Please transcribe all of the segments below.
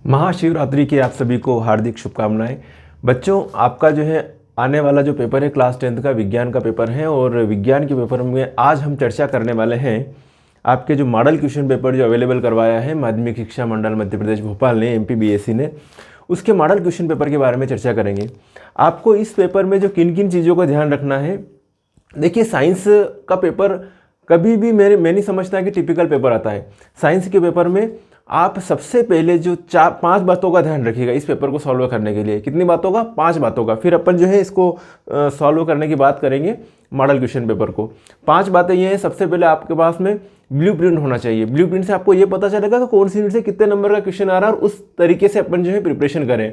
महाशिवरात्रि की आप सभी को हार्दिक शुभकामनाएं। बच्चों, आपका जो है आने वाला जो पेपर है क्लास 10th का विज्ञान का पेपर है और विज्ञान के पेपर में आज हम चर्चा करने वाले हैं आपके जो मॉडल क्वेश्चन पेपर जो अवेलेबल करवाया है माध्यमिक शिक्षा मंडल मध्य प्रदेश भोपाल ने MPBSE ने, उसके मॉडल क्वेश्चन पेपर के बारे में चर्चा करेंगे। आपको इस पेपर में जो किन किन चीज़ों का ध्यान रखना है, देखिए साइंस का पेपर कभी भी मैं नहीं समझता कि टिपिकल पेपर आता है। साइंस के पेपर में आप सबसे पहले जो 4-5 बातों का ध्यान रखिएगा इस पेपर को सॉल्व करने के लिए। कितनी बातों का? 5 बातों का। फिर अपन जो है इसको सॉल्व करने की बात करेंगे मॉडल क्वेश्चन पेपर को। 5 बातें ये हैं, सबसे पहले आपके पास में ब्लूप्रिंट होना चाहिए। ब्लूप्रिंट से आपको ये पता चलेगा कि कौन सी यूनिट से कितने नंबर का क्वेश्चन आ रहा है और उस तरीके से अपन जो है प्रिपरेशन करें।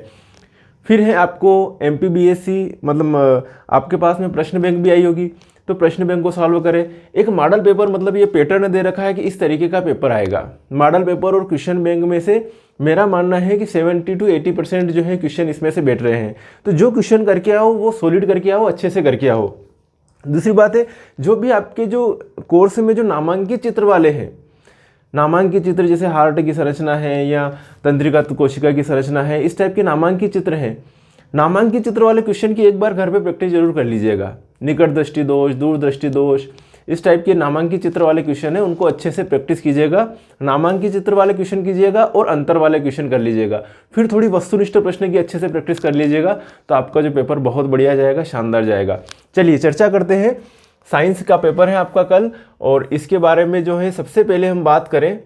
फिर है आपको MPBSE मतलब आपके पास में प्रश्न बैंक भी आई होगी, तो प्रश्न बैंक को सॉल्व करें। एक मॉडल पेपर मतलब ये पैटर्न दे रखा है कि इस तरीके का पेपर आएगा। मॉडल पेपर और क्वेश्चन बैंक में से मेरा मानना है कि 70 to 80% जो है क्वेश्चन इसमें से बैठ रहे हैं। तो जो क्वेश्चन करके आओ वो सॉलिड करके आओ, अच्छे से करके आओ। दूसरी बात है, जो भी आपके जो कोर्स में जो नामांकित चित्र वाले हैं, नामांकित चित्र जैसे हार्ट की संरचना है या तंत्रिका कोशिका की संरचना है, इस टाइप के नामांकित चित्र हैं। नामांकित चित्र वाले क्वेश्चन की एक बार घर पे प्रैक्टिस जरूर कर लीजिएगा। निकट दृष्टि दोष, दूर दृष्टि दोष, इस टाइप के नामांकित चित्र वाले क्वेश्चन है, उनको अच्छे से प्रैक्टिस कीजिएगा। नामांकित चित्र वाले क्वेश्चन कीजिएगा और अंतर वाले क्वेश्चन कर लीजिएगा। फिर थोड़ी वस्तुनिष्ठ प्रश्न की अच्छे से प्रैक्टिस कर लीजिएगा, तो आपका जो पेपर बहुत बढ़िया जाएगा, शानदार जाएगा। चलिए चर्चा करते हैं। साइंस का पेपर है आपका कल, और इसके बारे में जो है सबसे पहले हम बात करें।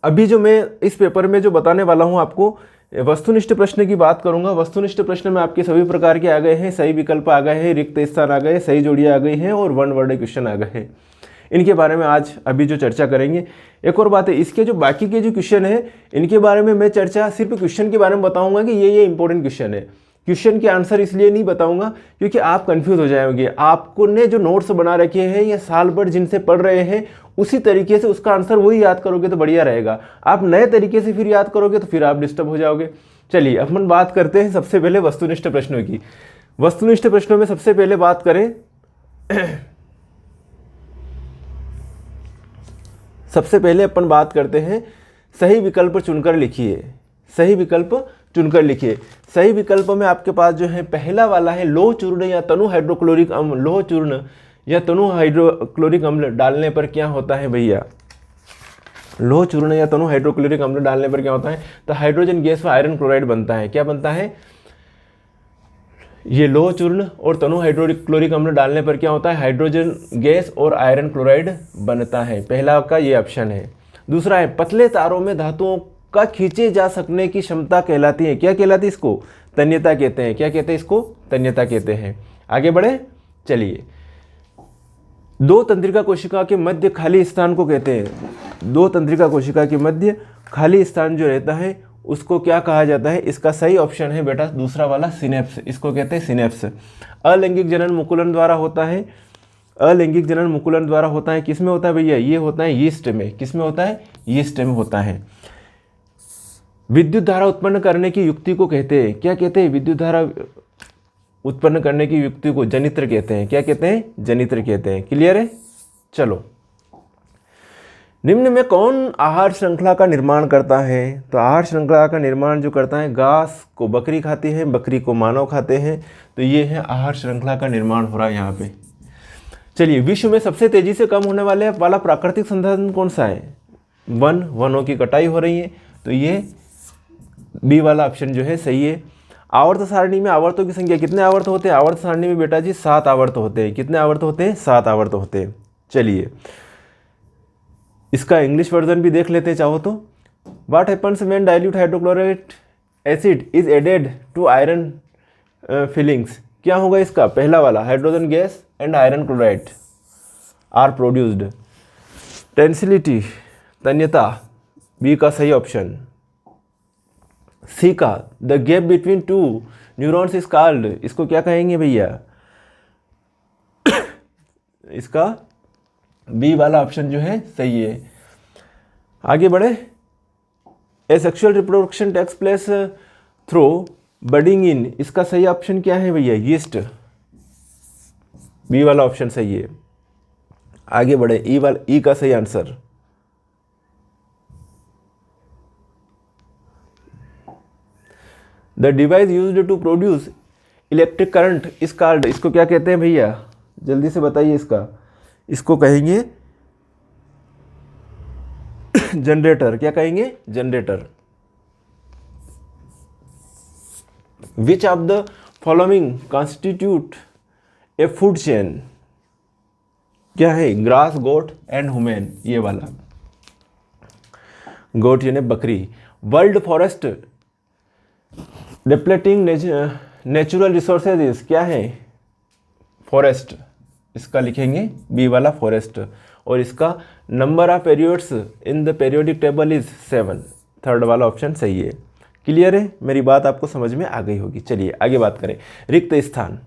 अभी जो मैं इस पेपर में जो बताने वाला हूँ आपको, वस्तुनिष्ठ प्रश्न की बात करूंगा। वस्तुनिष्ठ प्रश्न में आपके सभी प्रकार के आ गए हैं, सही विकल्प आ गए हैं, रिक्त स्थान आ गए, सही जोड़ियाँ आ गई हैं और वन वर्ड क्वेश्चन आ गए हैं। इनके बारे में आज अभी जो चर्चा करेंगे। एक और बात है, इसके जो बाकी के जो क्वेश्चन है इनके बारे में मैं चर्चा सिर्फ क्वेश्चन के बारे में बताऊंगा कि ये इंपॉर्टेंट क्वेश्चन है। क्वेश्चन के आंसर इसलिए नहीं बताऊंगा क्योंकि आप कंफ्यूज हो जाएंगे। आपको ने जो नोट्स बना रखे हैं या साल भर जिनसे पढ़ रहे हैं उसी तरीके से उसका आंसर वही याद करोगे तो बढ़िया रहेगा। आप नए तरीके से फिर याद करोगे तो फिर आप डिस्टर्ब हो जाओगे। चलिए अब हम बात करते हैं सबसे पहले वस्तुनिष्ठ प्रश्नों की। वस्तुनिष्ठ प्रश्नों में सबसे पहले बात करें सबसे पहले अपन बात करते हैं सही विकल्प चुनकर लिखिए। सही विकल्प चुनकर लिखिए। सही विकल्प में आपके पास जो है पहला वाला है लोह चूर्ण या तनु हाइड्रोक्लोरिक अम्ल। लोह चूर्ण या तनु हाइड्रोक्लोरिक अम्ल डालने पर क्या होता है भैया? लोह चूर्ण या तनु हाइड्रोक्लोरिक अम्ल डालने पर क्या होता है? तो हाइड्रोजन गैस व आयरन क्लोराइड बनता है। क्या बनता है? ये लोह चूर्ण और तनु हाइड्रोक्लोरिक अम्ल डालने पर क्या होता है? हाइड्रोजन गैस और आयरन क्लोराइड बनता है। पहला का ये ऑप्शन है। दूसरा है पतले तारों में धातुओं का खींचे जा सकने की क्षमता कहलाती है। क्या कहलाती है? इसको तन्यता कहते हैं। क्या कहते हैं? इसको तन्यता कहते हैं। आगे बढ़े, चलिए। दो तंत्रिका कोशिका के मध्य खाली स्थान को कहते हैं। दो तंत्रिका कोशिका के मध्य खाली स्थान जो रहता है उसको क्या कहा जाता है? इसका सही ऑप्शन है बेटा दूसरा वाला, सिनेप्स। इसको कहते हैं सिनेप्स। अलैंगिक जनन मुकुलन द्वारा होता है। अलैंगिक जनन मुकुलन द्वारा होता है। किसमें होता है भैया? ये होता है यीस्ट में। किसमें होता है? यीस्ट में होता है। विद्युत धारा उत्पन्न करने की युक्ति को कहते हैं। क्या कहते हैं? विद्युत धारा उत्पन्न करने की युक्ति को जनित्र कहते हैं। क्या कहते हैं? जनित्र कहते हैं। क्लियर है? चलो, निम्न में कौन आहार श्रृंखला का निर्माण करता है? तो आहार श्रृंखला का निर्माण जो करता है, घास को बकरी खाती है, बकरी को मानव खाते हैं। तो ये है आहार श्रृंखला का निर्माण हो रहा है यहाँ पे। चलिए, विश्व में सबसे तेजी से कम होने वाला प्राकृतिक संसाधन कौन सा है? वनों की कटाई हो रही है। तो ये बी वाला ऑप्शन जो है सही है। आवर्त सारणी में आवर्तों की संख्या, कितने आवर्त होते हैं आवर्त सारणी में बेटा जी? 7 आवर्त होते हैं। कितने आवर्त होते हैं? 7 आवर्त होते हैं। चलिए, इसका इंग्लिश वर्जन भी देख लेते हैं चाहो तो। What happens when dilute hydrochloric acid is added to iron filings? क्या होगा इसका? पहला वाला, hydrogen gas and iron chloride are produced. Tensility, तन्यता, बी का सही ऑप्शन। सी का the gap between two neurons is called, इसको क्या कहेंगे भैया? इसका बी वाला ऑप्शन जो है सही है। आगे बढ़े। Asexual reproduction takes place through budding in, इसका सही ऑप्शन क्या है भैया? यीस्ट। बी वाला ऑप्शन सही है। आगे बढ़े। ई का सही answer the device used to produce electric current is called, इसको क्या कहते हैं भैया, जल्दी से बताइए इसका, इसको कहेंगे जनरेटर। क्या कहेंगे, generator. Which of the following constitute A food chain, क्या है, ग्रास, गोट एंड ह्यूमन, ये वाला, गोट यानी बकरी। World forest depleting natural resources is, क्या है, फॉरेस्ट, इसका लिखेंगे बी वाला फॉरेस्ट। और इसका number of periods in the periodic table is 7, third वाला ऑप्शन सही है। क्लियर है, मेरी बात आपको समझ में आ गई होगी। चलिए आगे बात करें। रिक्त स्थान,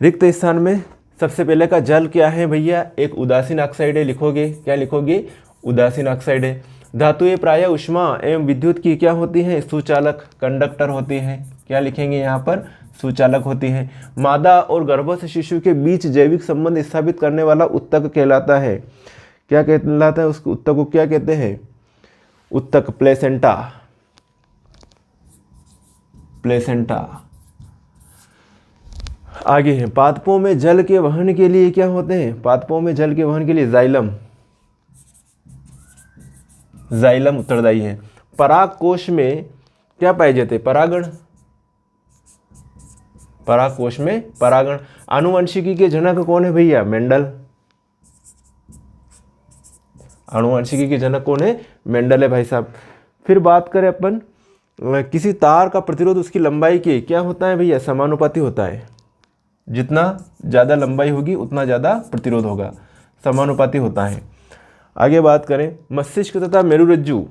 रिक्त स्थान में सबसे पहले का जल क्या है भैया, एक उदासीन ऑक्साइड है, लिखोगे, क्या लिखोगे, उदासीन ऑक्साइड है। धातुएं प्रायः ऊष्मा एवं विद्युत की क्या होती हैं, सुचालक, कंडक्टर होती हैं, क्या लिखेंगे यहाँ पर, सुचालक होती हैं। मादा और गर्भस्थ शिशु के बीच जैविक संबंध स्थापित करने वाला उत्तक कहलाता है, क्या कहलाता है, उस उत्तक को क्या कहते हैं, उत्तक, प्लेसेंटा, प्लेसेंटा। आगे है, पादपों में जल के वहन के लिए क्या होते हैं, पादपों में जल के वहन के लिए जाइलम, जाइलम उत्तरदायी है। पराग कोश में क्या पाए जाते हैं, परागण, पराग कोश में परागण। आनुवंशिकी के जनक कौन है भैया, मेंडल, आनुवंशिकी के जनक कौन है, मेंडल है भाई साहब। फिर बात करें अपन, किसी तार का प्रतिरोध उसकी लंबाई के क्या होता है भैया, समानुपाती होता है, जितना ज़्यादा लंबाई होगी उतना ज़्यादा प्रतिरोध होगा, समानुपाती होता है। आगे बात करें, मस्तिष्क तथा मेरुरज्जु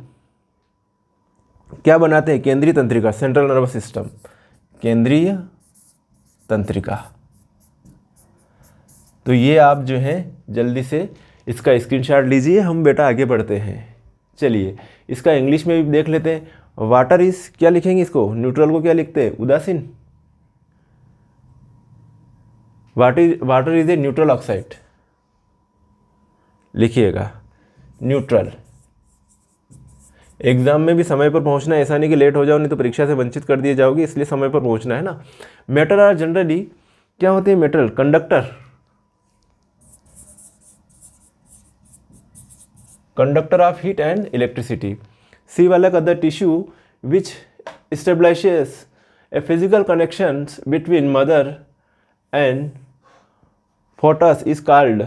क्या बनाते हैं, केंद्रीय तंत्रिका, सेंट्रल नर्वस सिस्टम, केंद्रीय तंत्रिका। तो ये आप जो है जल्दी से इसका स्क्रीनशॉट लीजिए, हम बेटा आगे बढ़ते हैं। चलिए इसका इंग्लिश में भी देख लेते हैं। वाटर इज, क्या लिखेंगे इसको, न्यूट्रल को क्या लिखते हैं, उदासीन, water is a neutral oxide, लिखिएगा न्यूट्रल। एग्जाम में भी समय पर पहुंचना है, ऐसा नहीं कि लेट हो जाओ नहीं तो परीक्षा से वंचित कर दिए जाओगे, इसलिए समय पर पहुंचना है ना। मेटल आर जनरली क्या होते हैं, metal, conductor, conductor of heat and electricity. C वाला का, the tissue which stabilises a physical connection between mother and foetus is called,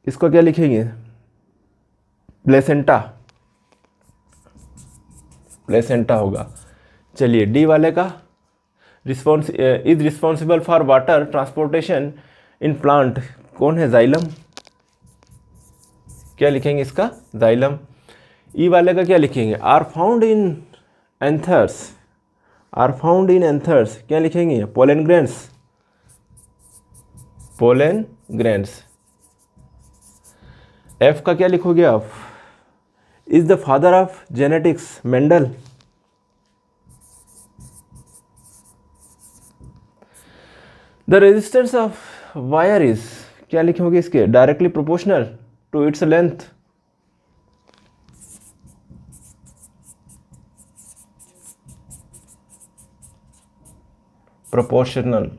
इसको क्या लिखेंगे, प्लेसेंटा, प्लेसेंटा होगा। चलिए डी वाले का, is responsible for water transportation in plant, कौन है, जाइलम, क्या लिखेंगे इसका, जाइलम। ई वाले का क्या लिखेंगे, are found in anthers, are found in anthers, क्या लिखेंगे, pollen grains, pollen grains. F का क्या लिखोगे आप, is the father of genetics, Mendel. The resistance of wire is, क्या लिखोगे इसके, directly proportional to its length, proportional.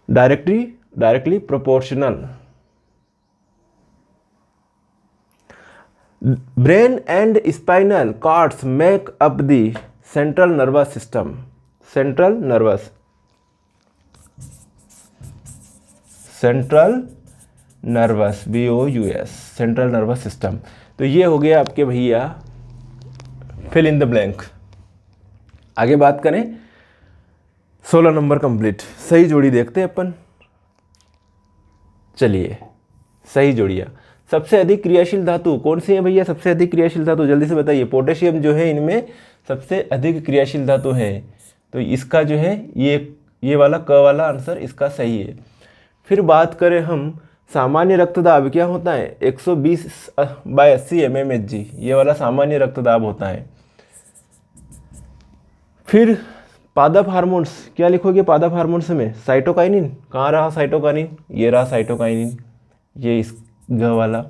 Directly proportional. Brain and spinal cords make up the central nervous system, central nervous, central nervous, BOUS, central nervous system. तो ये हो गया आपके भैया fill in the blank. आगे बात करें, 16 नंबर कंप्लीट। सही जोड़ी देखते हैं अपन। चलिए सही जोड़िया। सबसे अधिक क्रियाशील धातु कौन सी है भैया, सबसे अधिक क्रियाशील धातु जल्दी से बताइए। पोटेशियम जो है इनमें सबसे अधिक क्रियाशील धातु है, तो इसका जो है ये वाला क वाला आंसर इसका सही है। फिर बात करें हम सामान्य रक्तदाब, क्या होता है 120/80 mmHg, ये वाला सामान्य रक्तदाब होता है। फिर पादप हार्मोन्स, क्या लिखोगे पादप हार्मोन्स में, साइटोकाइनिन, कहाँ रहा साइटोकाइनिन, ये रहा साइटोकाइनिन, ये इस ग वाला।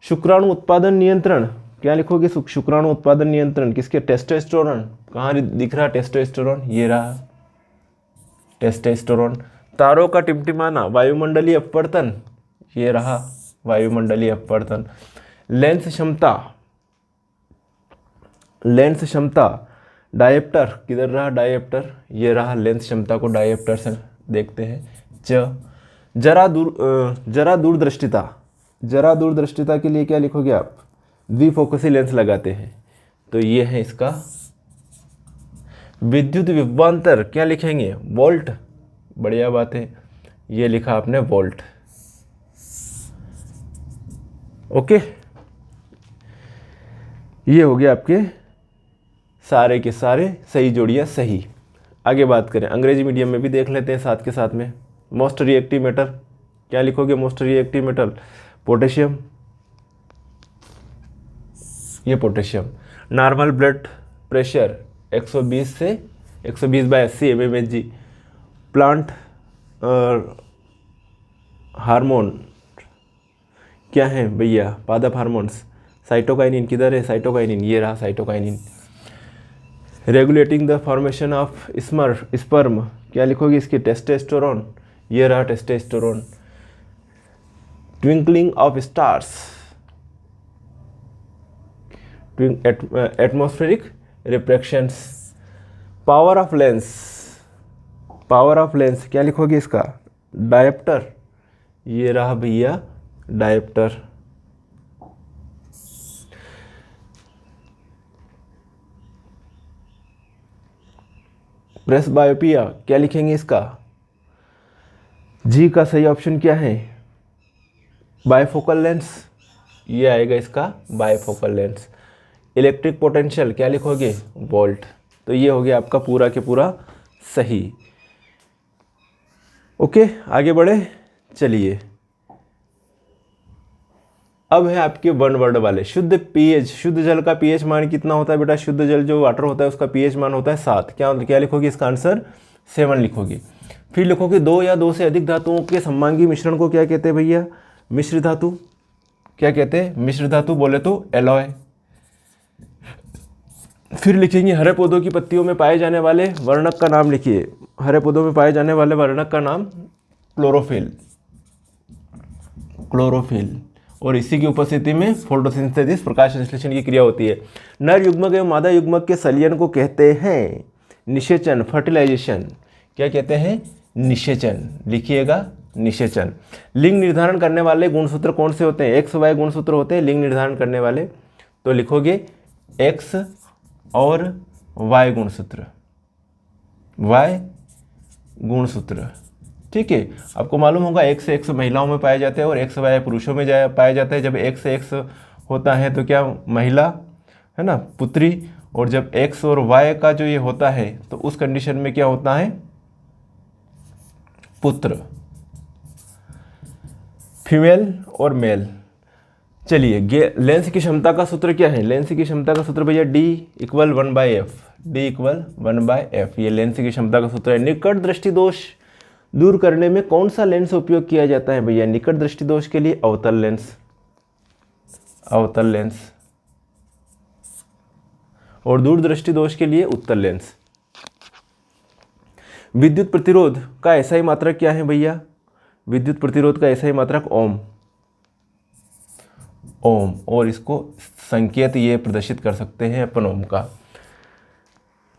शुक्राणु उत्पादन नियंत्रण क्या लिखोगे? शुक्राणु उत्पादन नियंत्रण किसके? टेस्टोस्टेरोन। कहाँ दिख रहा टेस्टोस्टेरोन? ये रहा टेस्टोस्टेरोन। तारों का टिमटिमाना, वायुमंडलीय अपवर्तन, ये रहा वायुमंडलीय अपवर्तन। लेंस क्षमता, लेंस क्षमता, डायप्टर किधर रहा? डायप्टर, ये रहा लेंस क्षमता को डायप्टर से देखते हैं। जरा दूरदृष्टिता, जरा दूरदृष्टिता के लिए क्या लिखोगे आप? द्विफोकसी लेंस लगाते हैं, तो ये है इसका। विद्युत विभवांतर क्या लिखेंगे? वोल्ट, बढ़िया बात है, ये लिखा आपने वोल्ट। ओके, ये हो गया आपके सारे के सारे सही जोड़ियाँ सही। आगे बात करें, अंग्रेजी मीडियम में भी देख लेते हैं साथ के साथ में। मोस्ट रिएक्टिव मेटल क्या लिखोगे? मोस्ट रिएक्टिव मेटल पोटेशियम, ये पोटेशियम। नॉर्मल ब्लड प्रेशर 120 से 120/80 mmHg। प्लांट हार्मोन क्या है भैया? पादप हार्मोन्स। साइटोकाइनिन किधर है? साइटोकाइनिन, ये रहा cytokinin. Regulating the formation of sperm क्या लिखोगे इसकी? टेस्टोस्टेरोन, ये रहा testosterone. Twinkling of stars, atmospheric refractions. Power of lens, power of lens क्या लिखोगे इसका? डायप्टर, ये रहा भैया डायप्टर। प्रेसबायोपिया क्या लिखेंगे इसका? जी का सही ऑप्शन क्या है? बायफोकल लेंस, ये आएगा इसका बायफोकल लेंस। इलेक्ट्रिक पोटेंशियल क्या लिखोगे? वोल्ट। तो ये हो गया आपका पूरा के पूरा सही। ओके, आगे बढ़े, चलिए। अब है आपके वन वर्ड वाले। शुद्ध पीएच, शुद्ध जल का पीएच मान कितना होता है बेटा? शुद्ध जल जो वाटर होता है उसका पीएच मान होता है 7। क्या लिखोगे इसका आंसर? 7 लिखोगे। फिर लिखोगे 2 या 2 से अधिक धातुओं के समांगी मिश्रण को क्या कहते हैं भैया? मिश्र धातु। क्या कहते हैं? मिश्र धातु, बोले तो एलॉय। फिर लिखेंगे हरे पौधों की पत्तियों में पाए जाने वाले वर्णक का नाम लिखिए। हरे पौधों में पाए जाने वाले वर्णक का नाम क्लोरोफिल, क्लोरोफिल। और इसी की उपस्थिति में फोटोसिंथेसिस, प्रकाश संश्लेषण की क्रिया होती है। नर युग्मक एवं मादा युग्मक के संलयन को कहते हैं निषेचन, फर्टिलाइजेशन। क्या कहते हैं? निषेचन, लिखिएगा निषेचन। लिंग निर्धारण करने वाले गुणसूत्र कौन से होते हैं? एक्स वाई गुणसूत्र होते हैं लिंग निर्धारण करने वाले, तो लिखोगे एक्स और वाई गुणसूत्र, वाई गुणसूत्र। ठीक है, आपको मालूम होगा एक्स से एक्स महिलाओं में पाए जाते हैं और एक्स वाई पुरुषों में पाया जाता है। जब एक्स से एक्स होता है तो क्या महिला है ना, पुत्री। और जब एक्स और वाई का जो ये होता है तो उस कंडीशन में क्या होता है? पुत्र। फीमेल और मेल। चलिए, लेंस की क्षमता का सूत्र क्या है? लेंस की क्षमता का सूत्र भैया D = 1/f, D = 1/f, ये लेंस की क्षमता का सूत्र है। निकट दृष्टि दोष दूर करने में कौन सा लेंस उपयोग किया जाता है भैया? निकट दृष्टि दोष के लिए अवतल लेंस, अवतल लेंस। और दूर दृष्टि दोष के लिए उत्तल लेंस। विद्युत प्रतिरोध का एसआई मात्रक क्या है भैया? विद्युत प्रतिरोध का एसआई मात्रक ओम, ओम। और इसको संकेत ये प्रदर्शित कर सकते हैं अपन ओम का।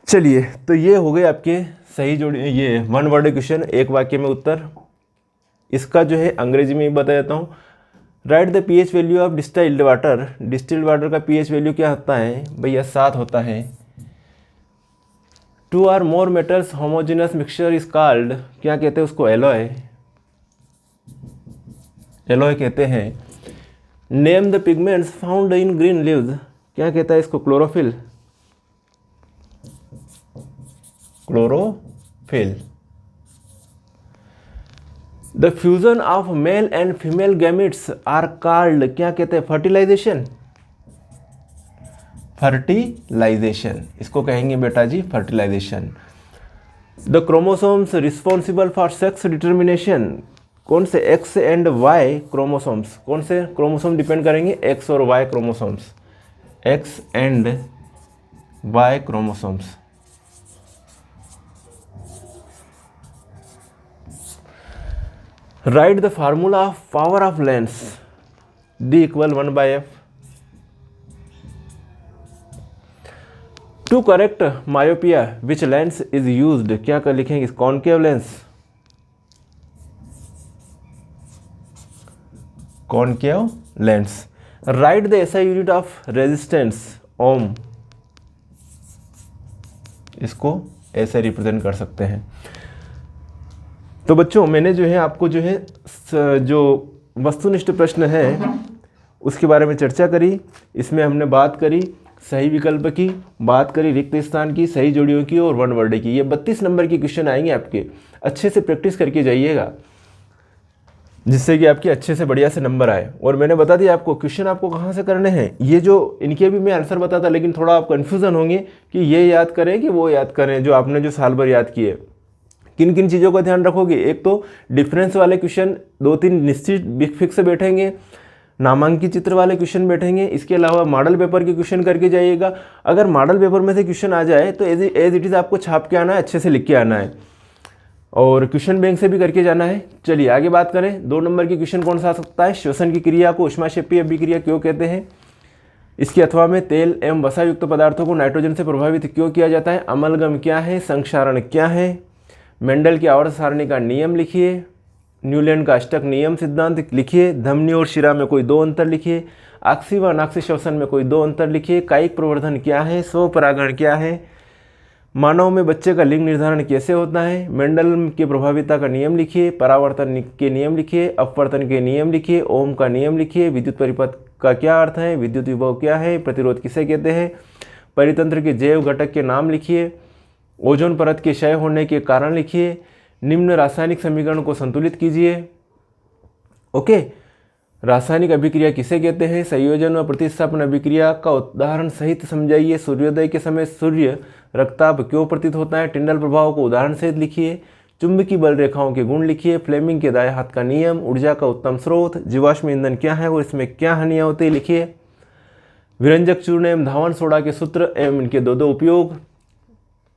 चलिए, तो ये हो गए आपके सही जोड़ी, ये वन वर्ड क्वेश्चन, एक वाक्य में उत्तर। इसका जो है अंग्रेजी में भी बता देता हूँ। Right the pH value of distilled water. Distilled water का पीएच वैल्यू क्या होता है भैया? 7 होता है। 2 or more metals homogeneous mixture is called, क्या कहते हैं उसको? एलॉय, एलॉय कहते हैं। Name the pigments found in green leaves, क्या कहता है इसको? Chlorophyll, chlorophyll. The fusion of male and female gametes are called, क्या कहते हैं? फर्टिलाइजेशन, फर्टिलाइजेशन, इसको कहेंगे बेटा जी fertilisation. The chromosomes responsible for sex determination, कौन से? X and Y chromosomes. कौन से क्रोमोसोम डिपेंड करेंगे? एक्स और Y chromosomes. X and Y chromosomes. Write the formula of power of lens D equal 1 by F. To correct myopia, which lens is used? क्या कर लिखेंगे? Concave lens, concave lens. Right the SI unit of resistance ohm. इसको ऐसे represent कर सकते हैं. तो बच्चों मैंने जो है आपको जो है जो वस्तुनिष्ठ प्रश्न है उसके बारे में चर्चा करी. इसमें हमने बात करी सही विकल्प की, बात करी रिक्त स्थान की, सही जोड़ियों की और वन वर्ड की. ये 32 नंबर की क्वेश्चन आएंगे आपके. अच्छे से प्रैक्टिस करके जाइएगा जिससे कि आपके अच्छे से बढ़िया से नंबर आए. और मैंने बता दिया आपको क्वेश्चन आपको कहाँ से करने हैं. ये जो इनके भी मैं आंसर बताता लेकिन थोड़ा आप कन्फ्यूज़न होंगे कि ये याद करें कि वो याद करें जो आपने जो साल भर याद किए. किन किन चीज़ों का ध्यान रखोगे? एक तो डिफरेंस वाले क्वेश्चन 2-3 निश्चित फिक्स से बैठेंगे, नामांकित चित्र वाले क्वेश्चन बैठेंगे. इसके अलावा मॉडल पेपर के क्वेश्चन करके जाइएगा. अगर मॉडल पेपर में से क्वेश्चन आ जाए तो एज इट इज़ आपको छाप के आना है, अच्छे से लिख के आना है और क्वेश्चन बैंक से भी करके जाना है. चलिए आगे बात करें. 2 नंबर की क्वेश्चन कौन सा आ सकता है? श्वसन की क्रिया को ऊष्माक्षेपीय अभिक्रिया क्यों कहते हैं? इसके अथवा में तेल एवं वसा युक्त पदार्थों को नाइट्रोजन से प्रभावित क्यों किया जाता है? अमलगम क्या है? संक्षारण क्या है? मेंडल की आवर्त सारणी का नियम लिखिए. न्यूलैंड का अष्टक नियम सिद्धांत लिखिए. धमनी और शिरा में कोई 2 अंतर लिखिए. आक्सी व अनाक्सी श्वसन में कोई 2 अंतर लिखिए. कायिक प्रवर्धन क्या है? स्वपरागण क्या है? मानव में बच्चे का लिंग निर्धारण कैसे होता है? मेंडल की प्रभाविता का नियम लिखिए. परावर्तन के नियम लिखिए. अपवर्तन के नियम लिखिए. ओम का नियम लिखिए. विद्युत परिपथ का क्या अर्थ है? विद्युत विभव क्या है? प्रतिरोध किसे कहते हैं? परितंत्र के जैव घटक के नाम लिखिए. ओजोन परत के क्षय होने के कारण लिखिए. निम्न रासायनिक समीकरण को संतुलित कीजिए. ओके. रासायनिक अभिक्रिया किसे कहते हैं? संयोजन व प्रतिस्थापन अभिक्रिया का उदाहरण सहित समझाइए. सूर्योदय के समय सूर्य रक्तताप क्यों प्रतीत होता है? टिंडल प्रभाव को उदाहरण सहित लिखिए. चुंबकीय बल रेखाओं के गुण लिखिए. फ्लेमिंग के दाएं हाथ का नियम. ऊर्जा का उत्तम स्रोत. जीवाश्म ईंधन क्या है और इसमें क्या हानियां होती है? लिखिए. विरंजक चूर्ण एवं धावन सोडा के सूत्र एवं इनके 2 उपयोग.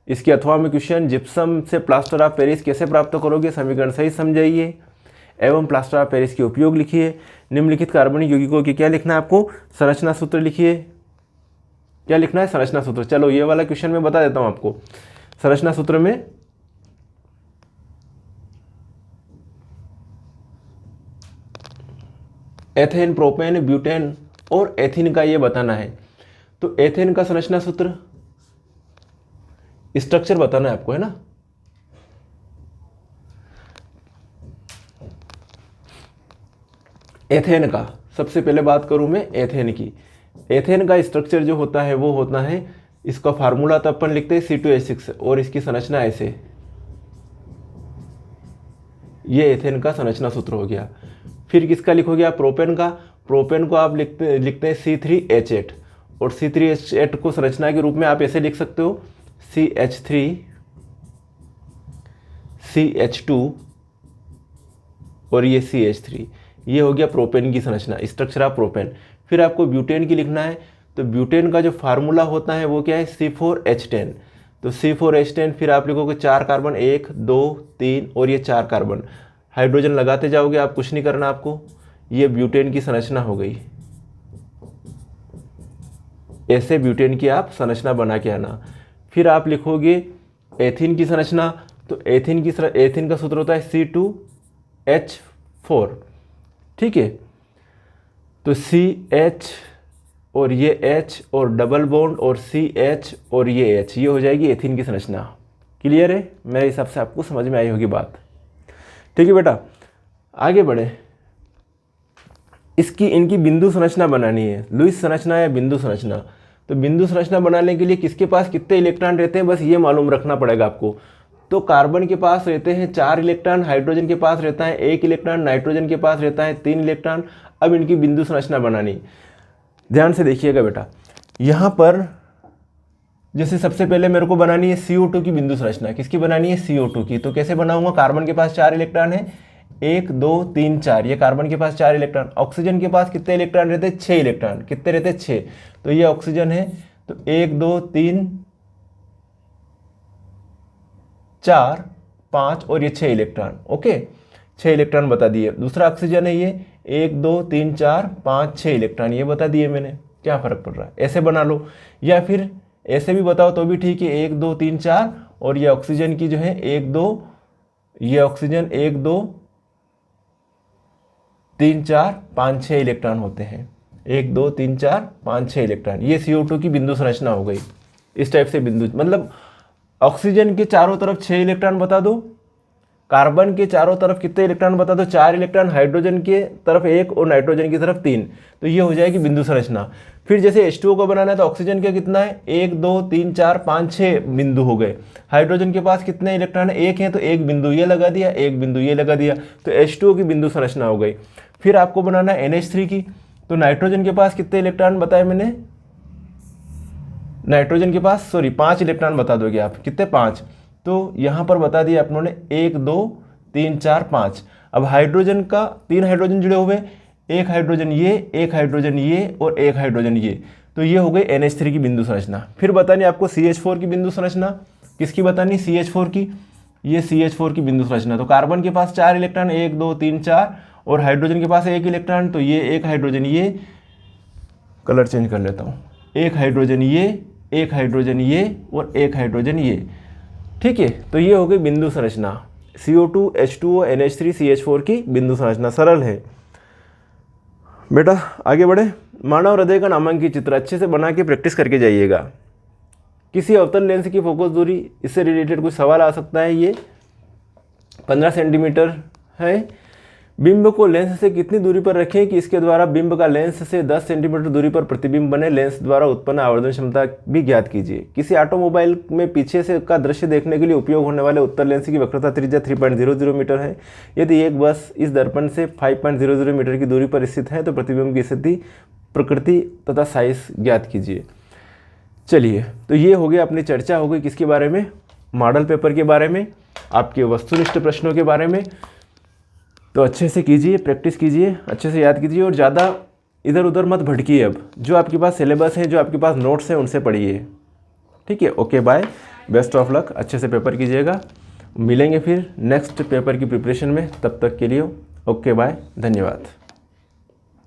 इसके अथवा में क्वेश्चन जिप्सम से प्लास्टर ऑफ पेरिस कैसे प्राप्त करोगे? समीकरण सही समझाइए एवं प्लास्टर ऑफ पेरिस के उपयोग लिखिए. निम्नलिखित कार्बनिक यौगिकों की क्या लिखना है आपको? संरचना सूत्र लिखिए. क्या लिखना है? संरचना सूत्र. चलो ये वाला क्वेश्चन मैं बता देता हूं आपको. संरचना सूत्र में एथेन, प्रोपेन, ब्यूटेन और एथीन का ये बताना है. तो एथेन का संरचना सूत्र स्ट्रक्चर बताना है आपको, है ना. एथेन का सबसे पहले बात करूं मैं एथेन की. एथेन का स्ट्रक्चर जो होता है वो होता है, इसका फार्मूला तो अपन लिखते हैं C2H6 और इसकी संरचना ऐसे. ये एथेन का संरचना सूत्र हो गया. फिर किसका लिखोगे आप? प्रोपेन का. प्रोपेन को आप लिखते हैं C3H8 और C3H8 को संरचना के रूप में आप ऐसे लिख सकते हो CH3 CH2 और ये CH3. ये हो गया प्रोपेन की संरचना, स्ट्रक्चर ऑफ प्रोपेन. फिर आपको ब्यूटेन की लिखना है. तो ब्यूटेन का जो फार्मूला होता है वो क्या है? C4H10. तो C4H10 फिर आप लिखोगे 4 कार्बन, 1 2 3 और ये 4 कार्बन. हाइड्रोजन लगाते जाओगे आप, कुछ नहीं करना आपको. ये ब्यूटेन की संरचना हो गई. ऐसे ब्यूटेन की आप संरचना बना के आना. फिर आप लिखोगे एथीन की संरचना. तो एथीन का सूत्र होता है C2H4. ठीक है. तो CH और ये H और डबल बॉन्ड और CH और ये H, ये हो जाएगी एथीन की संरचना. क्लियर है? मेरे हिसाब से आपको समझ में आई होगी बात. ठीक है बेटा, आगे बढ़े. इनकी बिंदु संरचना बनानी है. लुईस संरचना या बिंदु संरचना. तो बिंदु संरचना बनाने के लिए किसके पास कितने इलेक्ट्रॉन रहते हैं बस ये मालूम रखना पड़ेगा आपको. तो कार्बन के पास रहते हैं 4 इलेक्ट्रॉन, हाइड्रोजन के पास रहता है 1 इलेक्ट्रॉन, नाइट्रोजन के पास रहता है 3 इलेक्ट्रॉन. अब इनकी बिंदु संरचना बनानी. ध्यान से देखिएगा बेटा. यहाँ पर जैसे सबसे पहले मेरे को बनानी है CO2 की बिंदु संरचना. किसकी बनानी है? CO2 की. तो कैसे बनाऊंगा? कार्बन के पास 4 इलेक्ट्रॉन है, 1 2 3 4, ये कार्बन के पास 4 इलेक्ट्रॉन। ऑक्सीजन के पास कितने इलेक्ट्रॉन रहते हैं? 6 इलेक्ट्रॉन। कितने रहते हैं? 6। तो ये ऑक्सीजन है, तो 1 2 3 4 5 और ये 6 इलेक्ट्रॉन। ओके, 6 इलेक्ट्रॉन बता दिए। दूसरा ऑक्सीजन है, ये 1 2 3 4 5 6 इलेक्ट्रॉन, ये बता दिए मैंने। क्या फ़र्क पड़ रहा है? ऐसे बना लो, या फिर ऐसे भी बताओ तो भी ठीक है। 1 2 3 4 और ये ऑक्सीजन की जो है 1 2, ये ऑक्सीजन 1 2 3 4 5 6 इलेक्ट्रॉन होते हैं। 1 2 3 4 5 6 इलेक्ट्रॉन, ये CO2 की बिंदु संरचना हो गई। इस टाइप से बिंदु, मतलब ऑक्सीजन के चारों तरफ 6 इलेक्ट्रॉन बता दो, कार्बन के चारों तरफ कितने इलेक्ट्रॉन बता दो? 4 इलेक्ट्रॉन, हाइड्रोजन के तरफ 1 और नाइट्रोजन की तरफ 3। तो ये हो जाएगी बिंदु संरचना। फिर जैसे H2O को बनाना है तो ऑक्सीजन का कितना है? 1 2 3 4 5 6 बिंदु हो गए। हाइड्रोजन के पास कितने इलेक्ट्रॉन है? 1 है, तो 1 बिंदु ये लगा दिया, 1 बिंदु ये लगा दिया, तो H2O की बिंदु संरचना हो गई। फिर आपको बनाना है NH3 की, तो नाइट्रोजन के पास कितने इलेक्ट्रॉन बताए मैंने? नाइट्रोजन के पास 5 इलेक्ट्रॉन बता दोगे आप। कितने? 5। तो यहाँ पर बता दिया आप लोगों ने 1 2 3 4 5। अब हाइड्रोजन का 3 हाइड्रोजन जुड़े हुए, 1 हाइड्रोजन ये, 1 हाइड्रोजन ये और 1 हाइड्रोजन ये, तो ये हो गई NH3 की बिंदु संरचना। फिर बतानी आपको CH4 की बिंदु संरचना। किसकी बतानी? CH4 की। ये CH4 की बिंदु संरचना, तो कार्बन के पास 4 इलेक्ट्रॉन, 1 2 3 4, और हाइड्रोजन के पास 1 इलेक्ट्रॉन, तो ये 1 हाइड्रोजन ये, कलर चेंज कर लेता हूँ, 1 हाइड्रोजन ये, 1 हाइड्रोजन ये और 1 हाइड्रोजन ये। ठीक है, तो ये हो गई बिंदु संरचना, CO2 H2O NH3 CH4 की बिंदु संरचना। सरल है बेटा। आगे बढ़े। मानव हृदय का नामांकित चित्र अच्छे से बना के प्रैक्टिस करके जाइएगा। किसी अवतल लेंस की फोकस दूरी, इससे रिलेटेड कुछ सवाल आ सकता है। ये 15 सेंटीमीटर है। बिंब को लेंस से कितनी दूरी पर रखें कि इसके द्वारा बिंब का लेंस से 10 सेंटीमीटर दूरी पर प्रतिबिंब बने? लेंस द्वारा उत्पन्न आवर्धन क्षमता भी ज्ञात कीजिए। किसी ऑटोमोबाइल में पीछे से का दृश्य देखने के लिए उपयोग होने वाले उत्तल लेंस की वक्रता त्रिज्या 3.00 मीटर है। यदि एक बस इस दर्पण से 5.00 मीटर की दूरी पर स्थित है तो प्रतिबिंब की स्थिति, प्रकृति तथा साइज ज्ञात कीजिए। चलिए, तो ये हो गया, अपनी चर्चा हो गई किसके बारे में? मॉडल पेपर के बारे में, आपके वस्तुनिष्ठ प्रश्नों के बारे में। तो अच्छे से कीजिए, प्रैक्टिस कीजिए, अच्छे से याद कीजिए और ज़्यादा इधर उधर मत भटकिए। अब जो आपके पास सिलेबस है, जो आपके पास नोट्स हैं, उनसे पढ़िए। ठीक है, okay, bye, best of luck, अच्छे से पेपर कीजिएगा। मिलेंगे फिर नेक्स्ट पेपर की प्रिपरेशन में, तब तक के लिए ओके, बाय, धन्यवाद।